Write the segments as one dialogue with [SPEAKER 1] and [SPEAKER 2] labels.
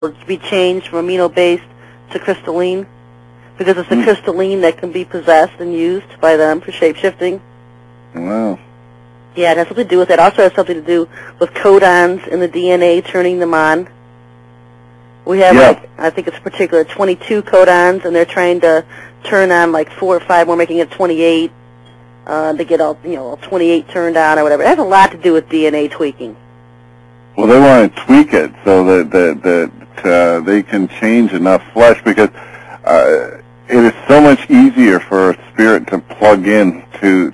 [SPEAKER 1] to be changed from amino-based to crystalline, because it's the crystalline that can be possessed and used by them for shape-shifting.
[SPEAKER 2] Wow.
[SPEAKER 1] Yeah, it has something to do with it. It also has something to do with codons in the DNA, turning them on. We have, I think it's particular 22 codons, and they're trying to turn on like 4 or 5 more, making it 28. To get all 28 turned on or whatever. It has a lot to do with DNA tweaking.
[SPEAKER 2] Well, they want to tweak it so that they can change enough flesh, because it is so much easier for a spirit to plug in to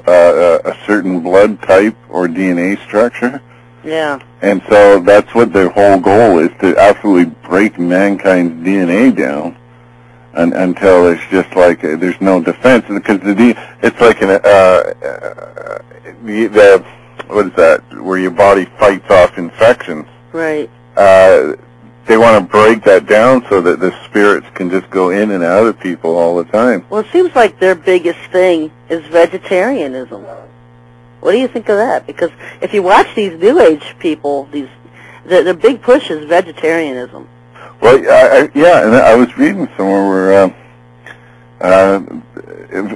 [SPEAKER 2] a certain blood type or DNA structure.
[SPEAKER 1] Yeah.
[SPEAKER 2] And so that's what their whole goal is, to absolutely break mankind's DNA down until it's just like there's no defense, because it's like what is that, where your body fights off infections.
[SPEAKER 1] Right.
[SPEAKER 2] They want to break that down so that the spirits can just go in and out of people all the time.
[SPEAKER 1] Well, it seems like their biggest thing is vegetarianism. What do you think of that? Because if you watch these New Age people, their big push is vegetarianism.
[SPEAKER 2] Well, and I was reading somewhere where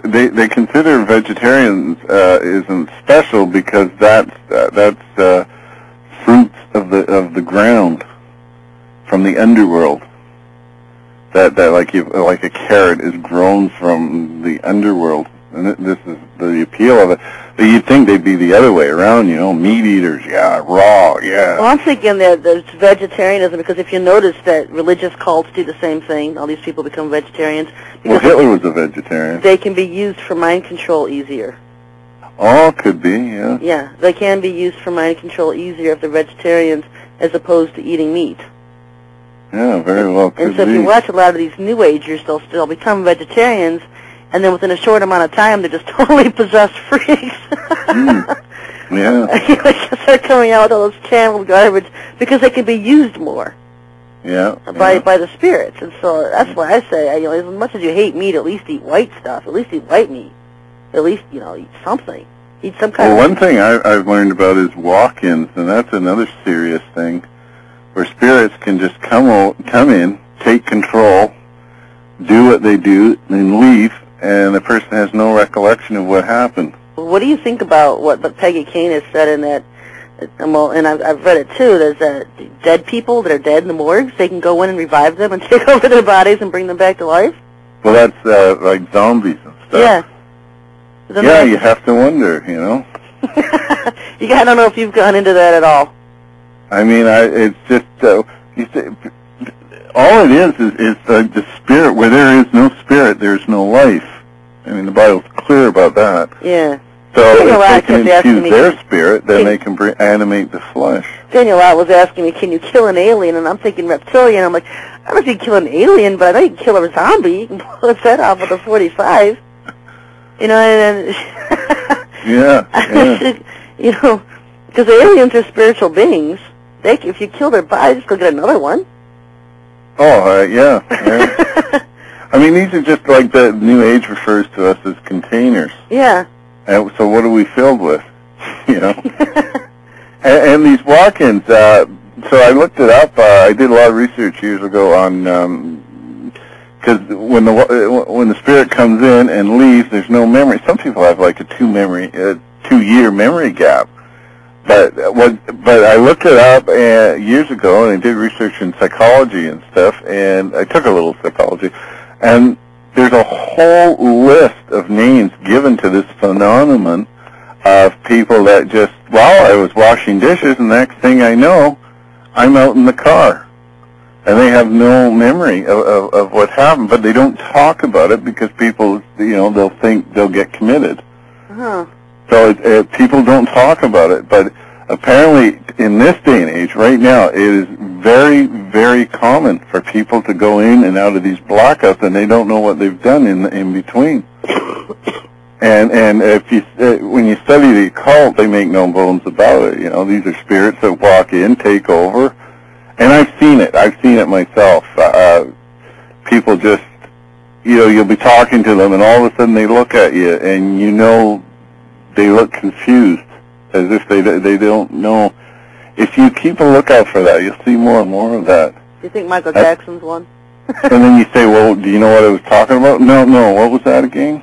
[SPEAKER 2] they consider vegetarianism special because that's fruits of the ground from the underworld. That like a carrot is grown from the underworld, and this is the appeal of it. But you'd think they'd be the other way around, meat eaters, raw,
[SPEAKER 1] Well, I'm thinking that there's vegetarianism because if you notice that religious cults do the same thing, all these people become vegetarians.
[SPEAKER 2] Well, Hitler was a vegetarian.
[SPEAKER 1] They can be used for mind control easier.
[SPEAKER 2] Oh, could be, yeah.
[SPEAKER 1] Yeah, they can be used for mind control easier if they're vegetarians as opposed to eating meat.
[SPEAKER 2] Yeah, very well could be.
[SPEAKER 1] And so if you watch a lot of these New Agers, they'll become vegetarians, and then within a short amount of time, they're just totally possessed freaks.
[SPEAKER 2] Yeah.
[SPEAKER 1] They start coming out with all this camel garbage because they can be used more.
[SPEAKER 2] Yeah.
[SPEAKER 1] By the spirits, and so that's why I say, as much as you hate meat, at least eat white stuff. At least eat white meat. At least eat something. Eat some kind.
[SPEAKER 2] Well, one thing I've learned about is walk-ins, and that's another serious thing, where spirits can just come in, take control, do what they do, and leave, and the person has no recollection of what happened.
[SPEAKER 1] What do you think about what Peggy Kane has said in that? And I've read it too. There's dead people that are dead in the morgues. They can go in and revive them and take over their bodies and bring them back to life.
[SPEAKER 2] Well, that's like zombies and stuff.
[SPEAKER 1] Yeah.
[SPEAKER 2] Yeah, you have to wonder,
[SPEAKER 1] I don't know if you've gone into that at all.
[SPEAKER 2] I mean, it's just all it is the spirit. Where there is no spirit, there's no life. I mean, the Bible's clear about that.
[SPEAKER 1] Yeah.
[SPEAKER 2] So if they can infuse their spirit, then they can animate the flesh.
[SPEAKER 1] Daniel Lott was asking me, can you kill an alien? And I'm thinking reptilian. I'm like, I don't know if you can kill an alien, but I know you can kill a zombie. You can blow its head off with a 45. And then...
[SPEAKER 2] Yeah.
[SPEAKER 1] Because aliens are spiritual beings. If you kill their body, just go get another one.
[SPEAKER 2] Oh, yeah. I mean, these are just like the New Age refers to us as containers.
[SPEAKER 1] Yeah.
[SPEAKER 2] And so what are we filled with? and these walk-ins, so I looked it up. I did a lot of research years ago on, because when the spirit comes in and leaves, there's no memory. Some people have like a 2-year memory gap. But I looked it up years ago, and I did research in psychology and stuff, and I took a little psychology, and there's a whole list of names given to this phenomenon of people that just, I was washing dishes, and the next thing I know, I'm out in the car. And they have no memory of what happened, but they don't talk about it because people, they'll think they'll get committed.
[SPEAKER 1] Uh-huh.
[SPEAKER 2] So people don't talk about it, but apparently in this day and age, right now, it is very, very common for people to go in and out of these blackouts, and they don't know what they've done in between. And if when you study the occult, they make no bones about it. These are spirits that walk in, take over, and I've seen it. I've seen it myself. People just, you'll be talking to them, and all of a sudden they look at you, and they look confused, as if they don't know. If you keep a lookout for that, you'll see more and more of that.
[SPEAKER 1] You think Michael Jackson's one?
[SPEAKER 2] And then you say, well, do you know what I was talking about? No, what was that again?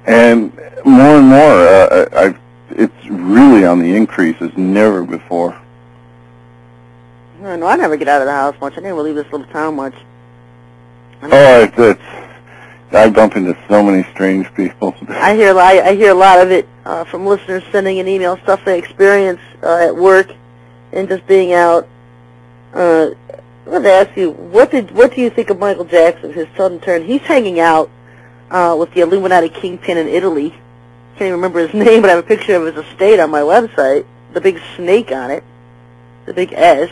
[SPEAKER 2] And more and more, it's really on the increase as never before.
[SPEAKER 1] No, I never get out of the house much. I never leave this little town much.
[SPEAKER 2] I bump into so many strange people.
[SPEAKER 1] I hear a lot of it from listeners sending an email, stuff they experience at work and just being out. I wanted to ask you, what do you think of Michael Jackson, his sudden turn? He's hanging out with the Illuminati kingpin in Italy. Can't even remember his name, but I have a picture of his estate on my website. The big snake on it, the big S.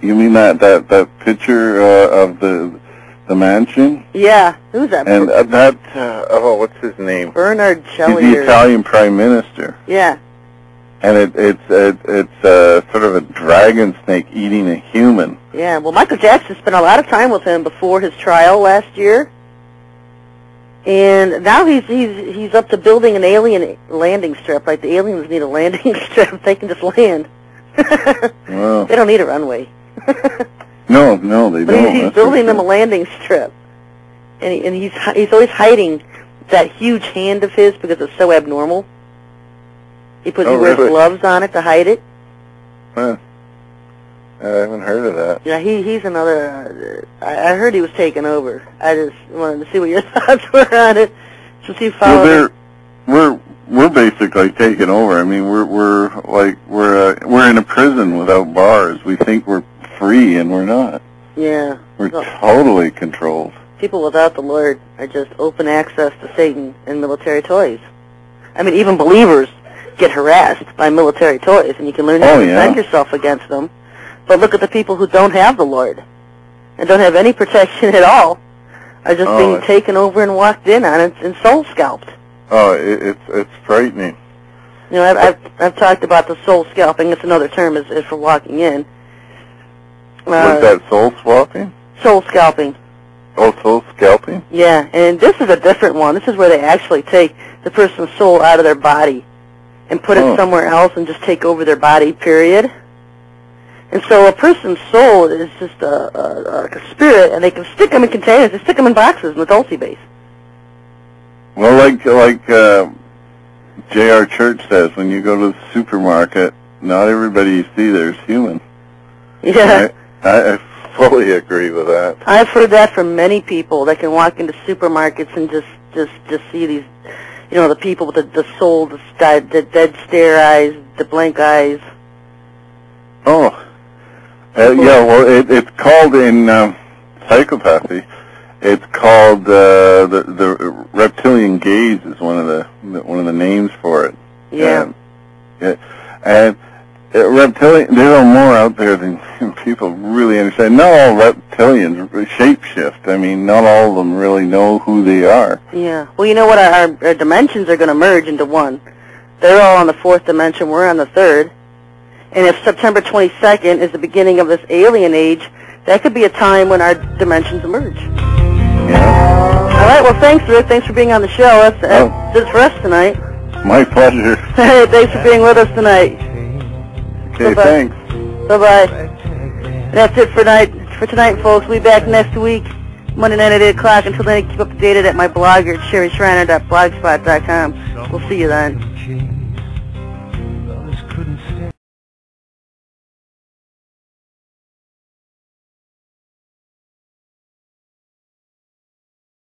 [SPEAKER 2] You mean that picture of the mansion?
[SPEAKER 1] Yeah, who's that?
[SPEAKER 2] And what's his name?
[SPEAKER 1] Bernard Shelley.
[SPEAKER 2] He's the Italian Prime Minister.
[SPEAKER 1] Yeah.
[SPEAKER 2] And it's sort of a dragon snake eating a human.
[SPEAKER 1] Yeah. Well, Michael Jackson spent a lot of time with him before his trial last year, and now he's up to building an alien landing strip. Like the aliens need a landing strip, they can just land.
[SPEAKER 2] Wow.
[SPEAKER 1] They don't need a runway.
[SPEAKER 2] No, they don't.
[SPEAKER 1] He's building them a landing strip, and he's always hiding that huge hand of his because it's so abnormal. He wears gloves on it to hide it.
[SPEAKER 2] Huh. I haven't heard of that.
[SPEAKER 1] Yeah, he's another. I heard he was taken over. I just wanted to see what your thoughts were on it. Since you followed.
[SPEAKER 2] We're basically taken over. I mean, we're in a prison without bars. We think we're free, and we're not.
[SPEAKER 1] Yeah.
[SPEAKER 2] We're totally controlled.
[SPEAKER 1] People without the Lord are just open access to Satan and military toys. I mean, even believers get harassed by military toys, and you can learn how to defend yourself against them. But look at the people who don't have the Lord and don't have any protection at all, are just being taken over and walked in on and soul scalped.
[SPEAKER 2] Oh, it's frightening.
[SPEAKER 1] You know, I've talked about the soul scalping. It's another term is for walking in.
[SPEAKER 2] Was that soul swapping?
[SPEAKER 1] Soul scalping.
[SPEAKER 2] Oh, soul scalping?
[SPEAKER 1] Yeah, and this is a different one. This is where they actually take the person's soul out of their body and put it somewhere else and just take over their body, period. And so a person's soul is just like a spirit, and they can stick them in containers. They stick them in boxes in the Dulce base.
[SPEAKER 2] Well, like J.R. Church says, when you go to the supermarket, not everybody you see there is human.
[SPEAKER 1] Yeah.
[SPEAKER 2] I fully agree with that.
[SPEAKER 1] I've heard that from many people that can walk into supermarkets and just see these, you know, the people with the soul, the dead stare eyes, the blank eyes.
[SPEAKER 2] Oh. Yeah, well, it's called in psychopathy. It's called the reptilian gaze is one of the names for it.
[SPEAKER 1] Yeah.
[SPEAKER 2] And reptilian, there are more out there than people really understand. Not all reptilians shapeshift. I mean, not all of them really know who they are. Yeah.
[SPEAKER 1] Well, you know what? Our dimensions are going to merge into one. They're all on the fourth dimension. We're on the third. And if September 22nd is the beginning of this alien age, that could be a time when our dimensions emerge.
[SPEAKER 2] Yeah.
[SPEAKER 1] All right. Well, thanks, Rick. Thanks for being on the show. That's it for us tonight.
[SPEAKER 2] My pleasure.
[SPEAKER 1] Hey, thanks for being with us tonight.
[SPEAKER 2] Okay, thanks.
[SPEAKER 1] Bye-bye. That's it for tonight, folks. We'll be back next week, Monday night at 8 o'clock. Until then, keep up to date at my blog at sherryschreiner.blogspot.com. We'll see you then.